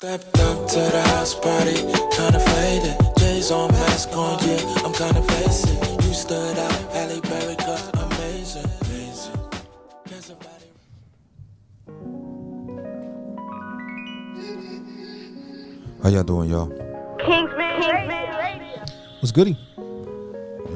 Stepped up to the house party, kinda faded. J's on mask on, yeah, I'm kinda basic. You stood out, Halle Berry cut, amazing, amazing. Can somebody... How y'all doing, y'all? Kingsmen. What's goody?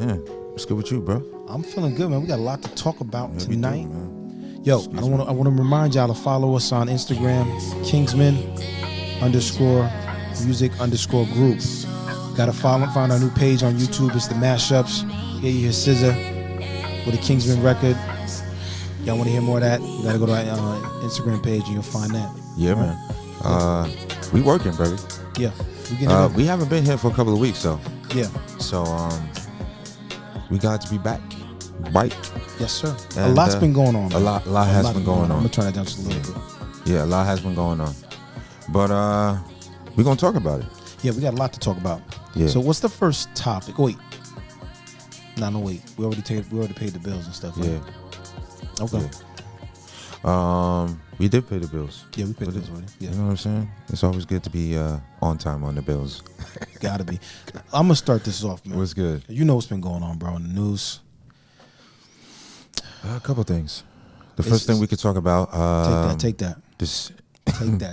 Yeah, what's good with you, bro? I'm feeling good, man. We got a lot to talk about Yeah, we do, tonight. man. Yo, I want to remind y'all to follow us on Instagram, Kingsmen_music_group. Gotta find our new page on YouTube. It's the mashups. Here you hear SZA with a Kingsmen record. Y'all want to hear more of that? You gotta go to our Instagram page and you'll find that. Yeah, man. We working, baby. Yeah, we getting we haven't been here for a couple of weeks, though. Yeah. So, we got to be back. Right? Yes, sir. And, a lot's been going on. A lot has been going on. I'm gonna turn that down just a little bit. Yeah, a lot has been going on. But we're gonna talk about it. Yeah, we got a lot to talk about. Yeah. So what's the first topic? Oh, wait. No, wait. We already paid the bills and stuff. Right? Yeah. Okay. Yeah. We did pay the bills. Yeah, we paid the bills already. Yeah. You know what I'm saying? It's always good to be on time on the bills. Gotta be. I'm gonna start this off, man. What's good? You know what's been going on, bro, in the news. A couple things. The first thing we could talk about. Take that. This.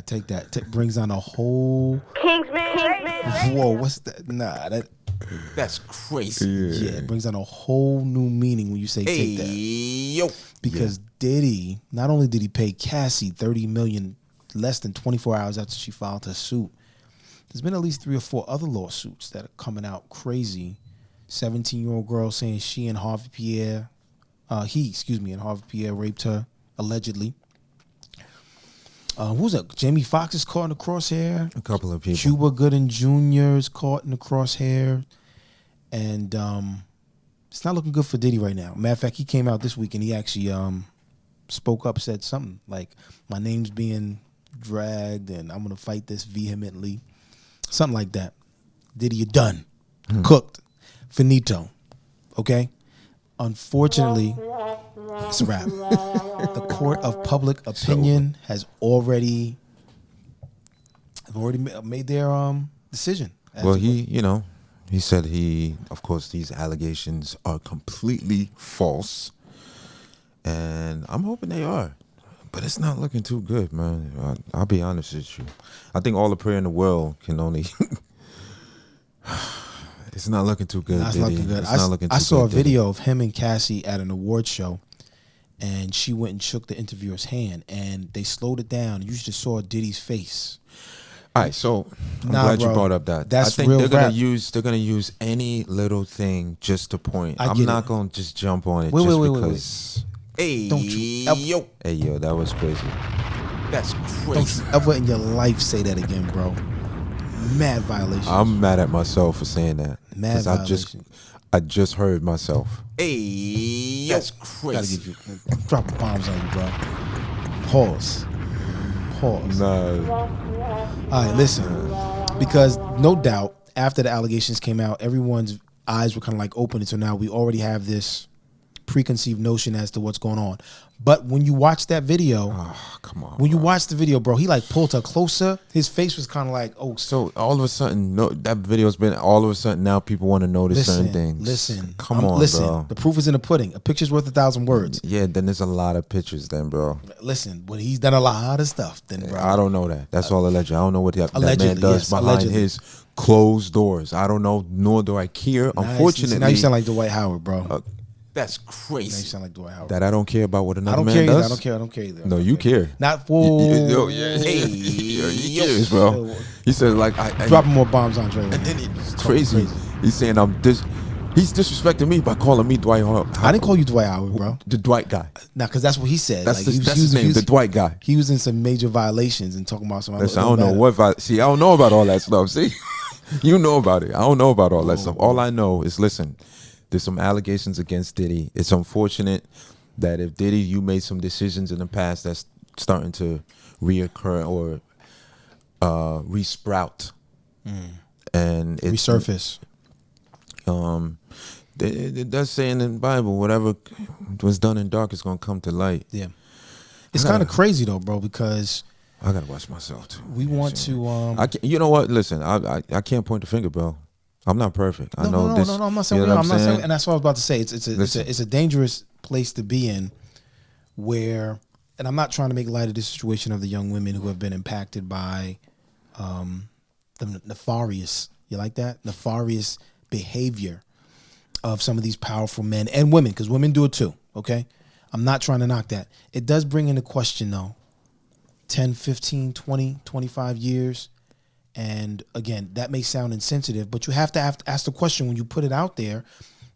Take that. Brings on a whole. Kingsmen. Whoa, what's that? Nah, That's crazy. yeah, it brings on a whole new meaning when you say take that. Yo. Because Diddy, not only did he pay Cassie $30 million less than 24 hours after she filed her suit, there's been at least 3 or 4 other lawsuits that are coming out crazy. 17-year-old girl saying she and Harvey Pierre, and Harvey Pierre raped her, allegedly. Who's that? Jamie Foxx is caught in the crosshair. A couple of people. Cuba Gooding Jr. is caught in the crosshair. And it's not looking good for Diddy right now. Matter of fact, he came out this week and he actually spoke up, said something like, my name's being dragged and I'm going to fight this vehemently. Something like that. Diddy, you're done. Cooked. Finito. Okay? Unfortunately, it's a wrap. The court of public opinion has already made their decision. Well, he said of course, these allegations are completely false. And I'm hoping they are. But it's not looking too good, man. I'll be honest with you. I think all the prayer in the world can only... It's not looking too good, It's Diddy. not looking good. It's not looking too I saw good, a video of him and Cassie at an award show, and she went and shook the interviewer's hand, and they slowed it down. You just saw Diddy's face. All right, so I'm glad you brought up that. That's I think real they're rap. gonna use any little thing just to point. I I'm get not it. gonna just jump on it Wait, because. Hey, Don't you ever- yo. Hey, yo, that was crazy. That's Don't crazy. you ever in your life say that again, bro. Mad violation. I'm mad at myself for saying that. Mad 'Cause violation. I just heard myself. Hey, that's Gotta give you dropping bombs on you, bro. Pause. Nah. All right, listen. Because no doubt, after the allegations came out, everyone's eyes were kind of like open. So now we already have this preconceived notion as to what's going on. But when you watch that video, Come on. when you watch the video, bro, he like pulled her closer. His face was kind of like, oh. So all of a sudden, that video's been all of a sudden now people want to notice certain things. Listen, Come on, listen. bro. The proof is in the pudding. A picture's worth 1,000 words. Yeah, then there's a lot of pictures then, bro. Listen, when he's done a lot of stuff, then bro. I don't know that. That's all alleged. I don't know what that man Allegedly, does yes, behind allegedly. his closed doors. I don't know, nor do I care. Unfortunately, now you sound like Dwight Howard, bro. that's Now you crazy. sound like Dwight Howard. That I don't care about what I another don't man care either. does. I don't care either. No, you care. Not for He cares, bro. He said like I dropping more bombs, Andre. and then it's crazy. He's saying he's disrespecting me by calling me Dwight Howard. I didn't call you Dwight Howard, bro. The Dwight guy. Nah, because that's what he said. That's Like, that's his name, the Dwight guy. He was in some major violations and talking about some. Listen, I don't know what. I don't know about all that stuff. See, you know about it. I don't know about all that stuff. All I know is, listen, there's some allegations against Diddy. It's unfortunate that if Diddy, you made some decisions in the past that's starting to reoccur or resprout, and it's resurface. It does say in the Bible, whatever was done in dark is gonna come to light. Yeah, it's kind of crazy though, bro, because I gotta watch myself too. We want to. I can't, you know what? Listen, I can't point the finger, bro. I'm not perfect. I know No. this. I'm not saying you know I'm not saying? saying, and that's what I was about to say. It's a dangerous place to be in, where, and I'm not trying to make light of the situation of the young women who have been impacted by, the nefarious. You like that? Nefarious behavior of some of these powerful men and women, because women do it too. Okay, I'm not trying to knock that. It does bring into question though. 10, 15, 20, 25 years. And again, that may sound insensitive, but you have to ask the question when you put it out there.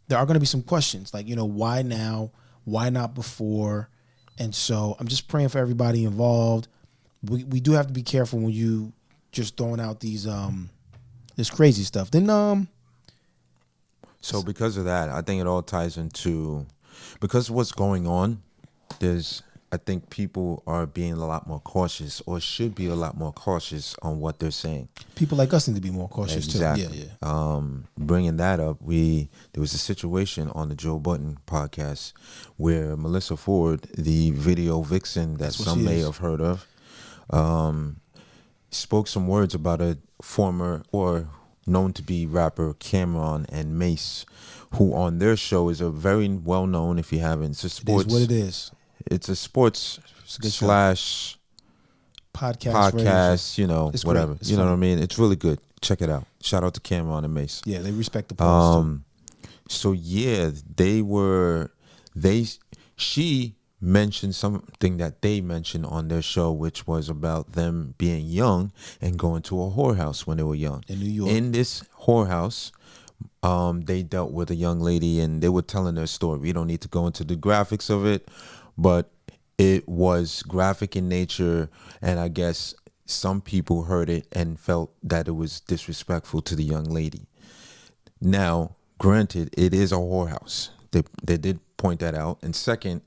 There are going to be some questions like, why now? Why not before? And so I'm just praying for everybody involved. We do have to be careful when you just throwing out these this crazy stuff. Then So because of that, I think it all ties into, because of what's going on, I think people are being a lot more cautious, or should be a lot more cautious on what they're saying. people like us need to be more cautious Exactly. too. Yeah. Bringing that up, there was a situation on the Joe Budden podcast where Melissa Ford, the video vixen that That's what some she may is. have heard of, spoke some words about a former or known to be rapper Cameron and Mace, who on their show is a very well known. If you haven't, it's a It sports. is what it is. It's a sports It's a good show. slash Podcast. radio show. podcast, It's whatever. great. It's You know funny. what I mean? It's really good. Check it out. Shout out to Cameron and Mace. Yeah, they respect the pause too. So yeah, she mentioned something that they mentioned on their show, which was about them being young and going to a whorehouse when they were young. In New York. In this whorehouse, they dealt with a young lady and they were telling their story. We don't need to go into the graphics of it, but it was graphic in nature, and I guess some people heard it and felt that it was disrespectful to the young lady. Now, granted, it is a whorehouse. They did point that out. And second,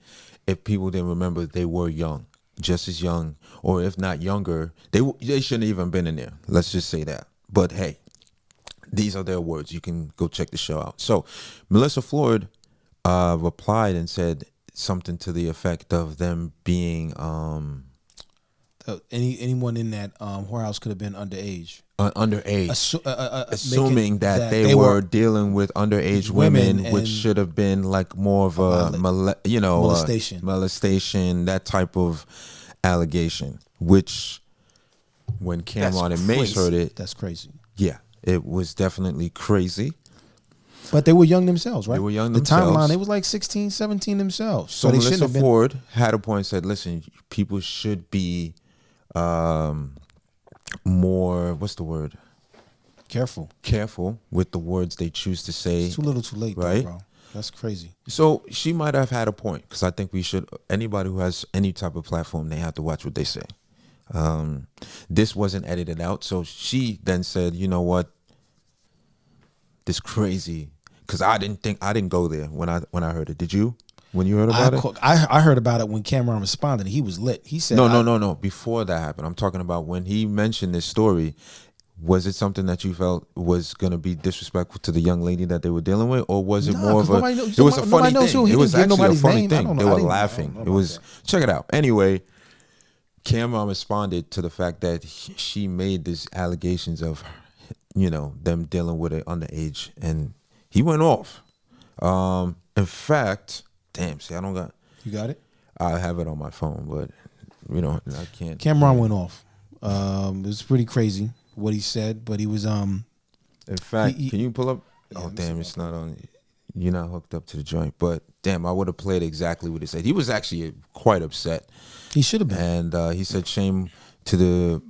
if people didn't remember, they were young, just as young, or if not younger. They shouldn't even been in there. Let's just say that. But hey, these are their words. You can go check the show out. So Melissa Ford replied and said something to the effect of them being Anyone in that whorehouse could have been underage. underage. Assuming making that they were dealing with underage women, women which and should have been like more of a molestation. molestation, that type of allegation. Which, when Cameron and Mace heard it, That's crazy. yeah, it was definitely crazy. But they were young themselves, right? They were young the themselves. timeline, they was like 16, 17 themselves. So they shouldn't Melissa have been. Ford had a point and said, listen, people should be more, what's the word? Careful. Careful with the words they choose to say. It's too little too late, right? though, bro. That's crazy. So she might have had a point, because I think we should, anybody who has any type of platform, they have to watch what they say. This wasn't edited out. So she then said, you know what? This crazy, because I didn't go there when I heard it. Did you? When you heard about it? I heard about it when Cameron responded. He was lit. He said, No. Before that happened, I'm talking about when he mentioned this story. Was it something that you felt was going to be disrespectful to the young lady that they were dealing with, or was it more of a? It was a funny thing. It was actually a funny thing. They were laughing. It was. Check it out. Anyway, Cameron responded to the fact that she made these allegations of, them dealing with it underage, and he went off. In fact, damn. See, I don't got. You got it? I have it on my phone, but I can't. Cameron went off. It was pretty crazy what he said, but he was In fact, he- can you pull up? Yeah, Oh let me damn, see it's not on. You're not hooked up to the joint, but damn, I would have played exactly what he said. He was actually quite upset, he should have been and he said shame to the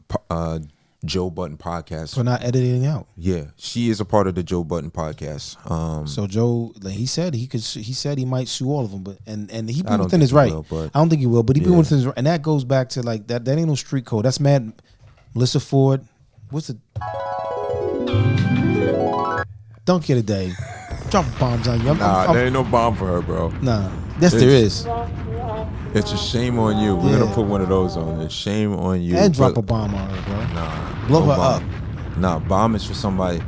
Joe Budden podcast. for not editing out. Yeah, she is a part of the Joe Budden podcast. So Joe, like he said, he said he might sue all of them, but and he I been don't within his think right. he will, but- I don't think he will, but he been Yeah. within his right, and that goes back to like that ain't no street code. That's mad. Melissa Ford, what's the dunk of the day? Drop bombs on you. There ain't no bomb for her, bro. Nah, yes there is. It's a shame on you. We're Yeah. gonna put one of those on there. Shame on you. And drop But- a bomb on her, bro. Nah, Blow no her bomb. up. Nah, bomb is for somebody.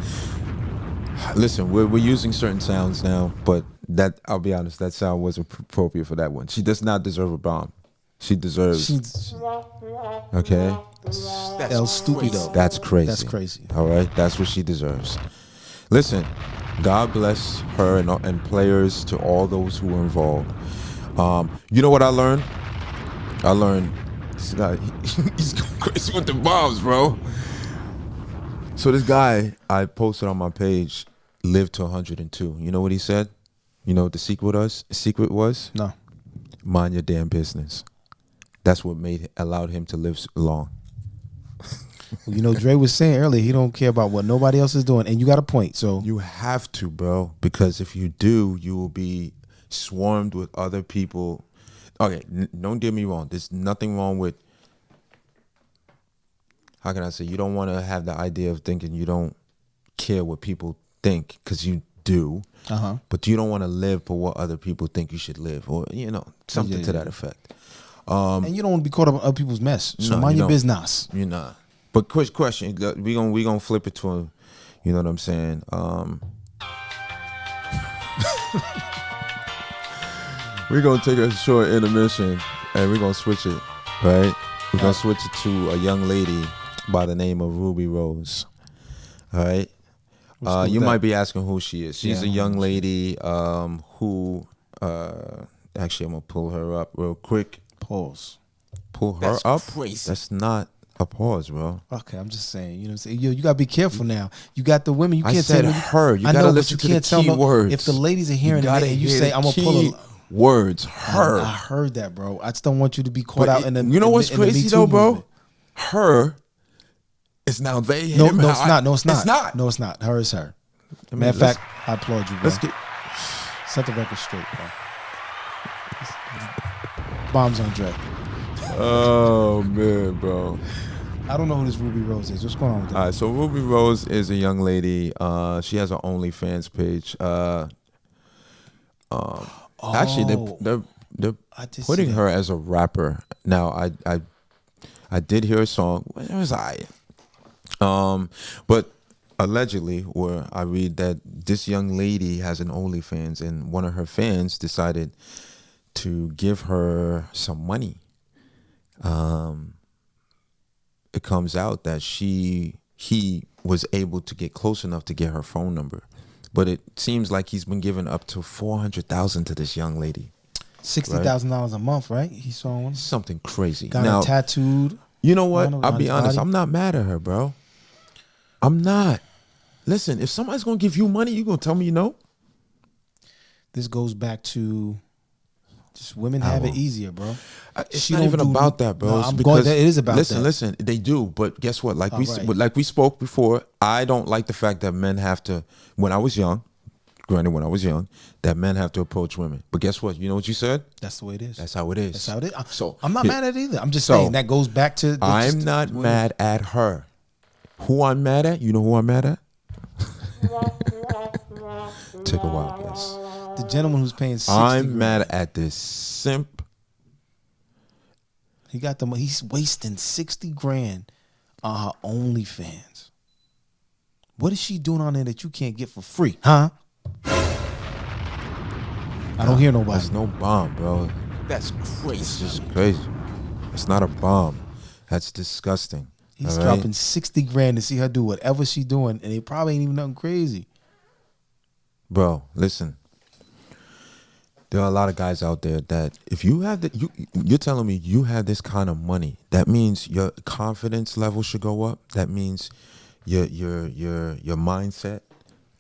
Listen, we're using certain sounds now, but that, I'll be honest, that sound wasn't appropriate for that one. She does not deserve a bomb. She deserves. She's Okay, El Stupido. that's crazy. That's crazy. All right, that's what she deserves. Listen, God bless her and players, to all those who were involved. You know what I learned? I learned this guy. He's going crazy with the bombs, bro. So this guy I posted on my page lived to 102. You know what he said? You know what the secret was? No. Mind your damn business. That's what allowed him to live long. Well, you know, Dre was saying earlier he don't care about what nobody else is doing, and you got a point. So You have to, bro, because if you do, you will be swarmed with other people. Okay, don't get me wrong. There's nothing wrong with, how can I say, you don't want to have the idea of thinking you don't care what people think, because you do. But you don't want to live for what other people think you should live, or something to that effect. And you don't want to be caught up in other people's mess. So No, mind you your don't. business. You're not. But quick question, we gonna flip it to a, you know what I'm saying? We're gonna take a short intermission and we're gonna switch it, right? We're gonna switch it to a young lady by the name of Ruby Rose. All right. You might be asking who she is. She's a young lady who actually, I'm gonna pull her up real quick. Pause. Pull her up? Crazy. That's not a pause, bro. Okay, I'm just saying. You know what I'm saying? Yo, you gotta be careful now. You got the women. You can't I said tell her. You I gotta know, listen but to you the can't tell key no, words. if the ladies are hearing it and you say, I'm gonna pull a words. Her. I heard that, bro. I just don't want you to be caught out in the. You know what's crazy though, bro? Movement. Her is now they. No, him. no, it's not. No, it's not. It's not. No, it's not. Her is her. mean, Matter of fact, I applaud you, bro. Let's get. Set the record straight, bro. Bombs on Dre. Oh man, bro. I don't know who this Ruby Rose is. What's going on with that? All right, so Ruby Rose is a young lady. She has an OnlyFans page. Actually, they're putting her as a rapper. Now, I did hear a song. It was but allegedly, where I read that this young lady has an OnlyFans, and one of her fans decided to give her some money. It comes out that he was able to get close enough to get her phone number, but it seems like he's been giving up to $400,000 to this young lady. $60,000 a month, right? He saw one. Something crazy. Got her tattooed. You know what? I'll be honest. I'm not mad at her, bro. I'm not. Listen, if somebody's gonna give you money, you gonna tell me no? This goes back to just women have it easier, bro. It's not even about that, bro. No, it is about that. Listen, they do, but guess what? Like we spoke before, I don't like the fact that men have to. When I was young, that men have to approach women. But guess what? You know what you said? That's the way it is. That's how it is. That's how it is. So I'm not mad at it either. I'm just saying that goes back to. I'm not mad at her. Who I'm mad at? You know who I'm mad at? Take a wild guess. The gentleman who's paying 60 I'm mad at this simp. He got them. He's wasting $60,000 on her OnlyFans. What is she doing on there that you can't get for free, huh? I don't hear nobody. That's no bomb, bro. That's crazy. It's just crazy. It's not a bomb. That's disgusting. He's dropping $60,000 to see her do whatever she's doing, and it probably ain't even nothing crazy. Bro, listen. There are a lot of guys out there that if you have you're telling me you have this kind of money, that means your confidence level should go up. That means your mindset,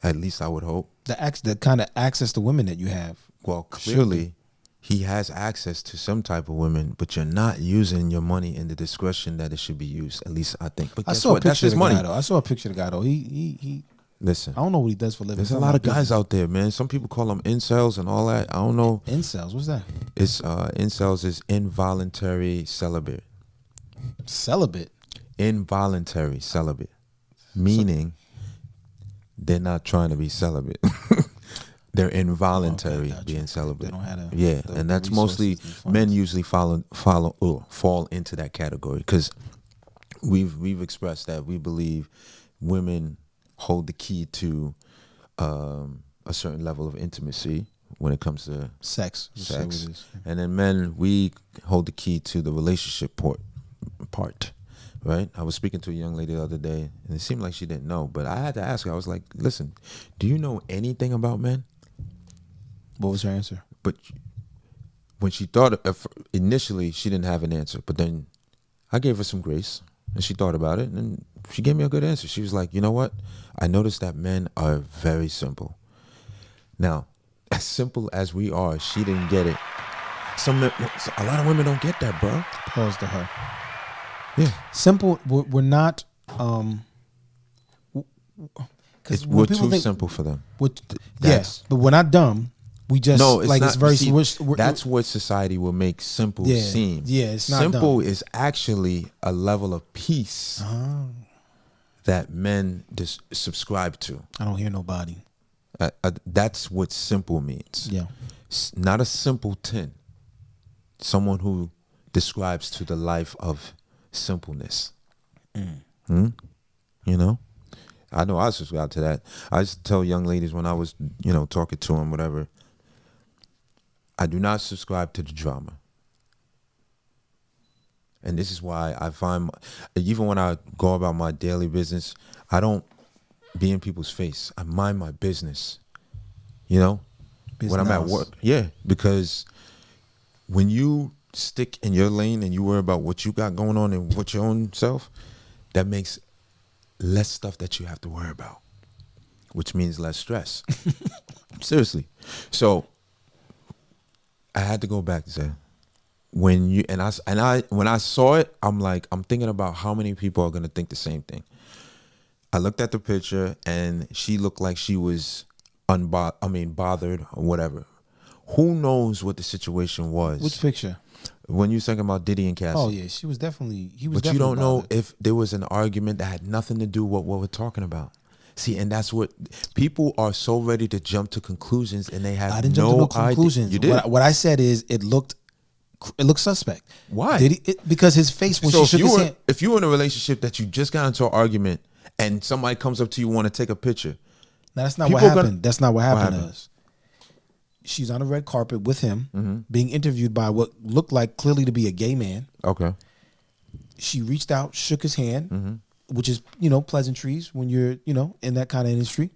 at least I would hope. The kind of access to women that you have. Well, clearly he has access to some type of women, but you're not using your money in the discretion that it should be used. At least I think. But I guess saw what? That's his money. I saw a picture of the guy though. He Listen. I don't know what he does for a living. There's a lot of guys out there, man. Some people call them incels and all that. I don't know. Incels, what's that? It's incels is involuntary celibate. Celibate. Involuntary celibate, meaning they're not trying to be celibate. They're involuntary being celibate. They don't have and that's mostly men usually fall into that category because we've expressed that we believe women hold the key to a certain level of intimacy, when it comes to Sex. sex. And then men, we hold the key to the relationship part, right? I was speaking to a young lady the other day, and it seemed like she didn't know, but I had to ask her. I was like, listen, do you know anything about men? What was her answer? But when she thought, initially, she didn't have an answer, but then I gave her some grace, and she thought about it, and she gave me a good answer. She was like, you know what? I noticed that men are very simple. Now, as simple as we are, she didn't get it. A lot of women don't get that, bro. Pause to her. Yeah. Simple. We're not. We're too simple for them. Yes, but we're not dumb. We just it's very. That's what society will make simple seem. Yeah, it's not simple. Dumb. Is actually a level of peace that men subscribe to. I don't hear nobody. That's what simple means. Yeah, not a simpleton. Someone who describes to the life of simpleness. You know, I know I subscribe to that. I used to tell young ladies when I was, talking to them, whatever. I do not subscribe to the drama. And this is why I find, even when I go about my daily business, I don't be in people's face. I mind my business. When I'm at work. Yeah, because when you stick in your lane and you worry about what you got going on and what your own self, that makes less stuff that you have to worry about, which means less stress. Seriously. So I had to go back and say, when I saw it, I'm thinking about how many people are gonna think the same thing. I looked at the picture and she looked like she was bothered or whatever. Who knows what the situation was? Which picture? When you talking about Diddy and Cassie. Oh yeah, he was definitely. But you don't know if there was an argument that had nothing to do with what we're talking about. See, and that's what people are so ready to jump to conclusions, and they have I didn't jump to no conclusions. You did. What I said is it looked suspect. Why? Because his face when she shook his hand. If you were in a relationship that you just got into an argument and somebody comes up to you want to take a picture, that's not what happened. That's not what happened to us. She's on a red carpet with him, being interviewed by what looked like clearly to be a gay man. Okay. She reached out, shook his hand, which is, pleasantries when you're, in that kind of industry.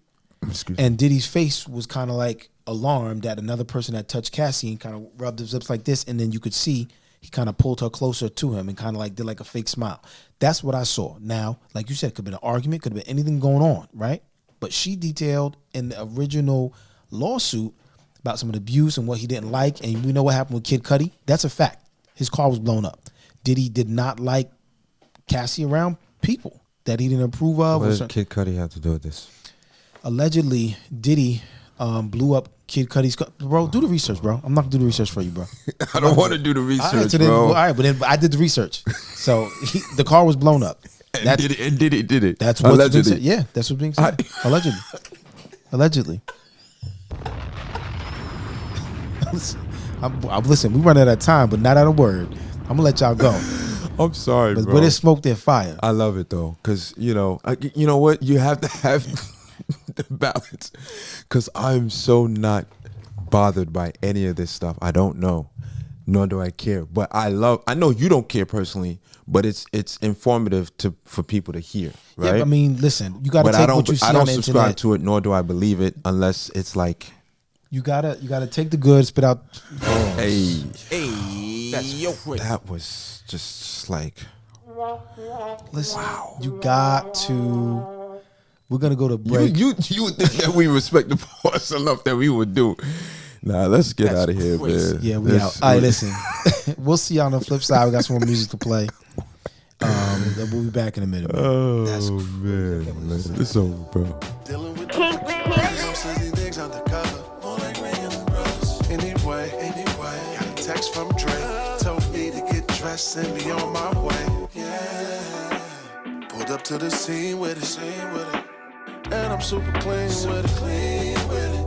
And Diddy's face was kind of like alarmed that another person had touched Cassie and kind of rubbed his lips like this. And then you could see he kind of pulled her closer to him and kind of like did like a fake smile. That's what I saw. Now, like you said, could have been an argument, could have been anything going on, right? But she detailed in the original lawsuit about some of the abuse and what he didn't like. And we know what happened with Kid Cudi. That's a fact. His car was blown up. Diddy did not like Cassie around people that he didn't approve of. What does Kid Cudi have to do with this? Allegedly, Diddy blew up Kid Cudi's car. Bro, do the research, bro. I'm not going to do the research for you, bro. I don't want to do the research, bro. All right, but then I did the research. So the car was blown up. And did it. That's what's being said. Yeah, that's what's being said. Allegedly. Listen, we run out of time, but not out of word. I'm gonna let y'all go. I'm sorry, bro. But there's smoke, there's fire. I love it though, because you know what, you have to have the balance. Because I'm so not bothered by any of this stuff. I don't know, nor do I care. But I know you don't care personally, but it's informative for people to hear, right? Yeah, I mean, listen, you got to take what you see on the internet. I don't subscribe to it, nor do I believe it, unless it's like. You gotta take the good, spit out. Hey, that was just like. Listen, wow. You got to. We're gonna go to break. You would think that we respect the boss enough that we would do. Nah, let's get out of here, man. Yeah, we out. All right, listen. We'll see you on the flip side. We got some more music to play. We'll be back in a minute. Man. Oh man, it's over, bro. Anyway, got a text from Drake, told me to get dressed and be on my way. Yeah, pulled up to the scene with it, and I'm super clean with it.